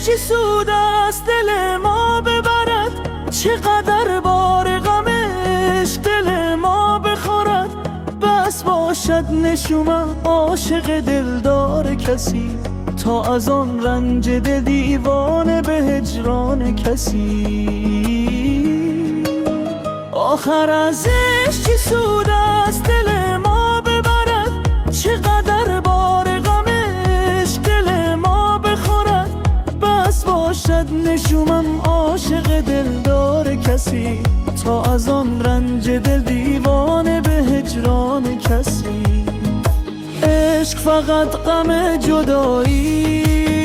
چی سود است دل ما ببرد، چقدر بار غمش دل ما بخورد. بس باشد نشومم عاشق دلدار کسی، تا از آن رنج دل دیوانه به هجران کسی. آخر ازش چی سود است دل ما ببرد، چقدر بار غمش دل ما بخورد. بس باشد نشومم عاشق دلدار کسی، تا از آن رنج دل دیوانه به هجران کسی. عشق فقط غم جدایی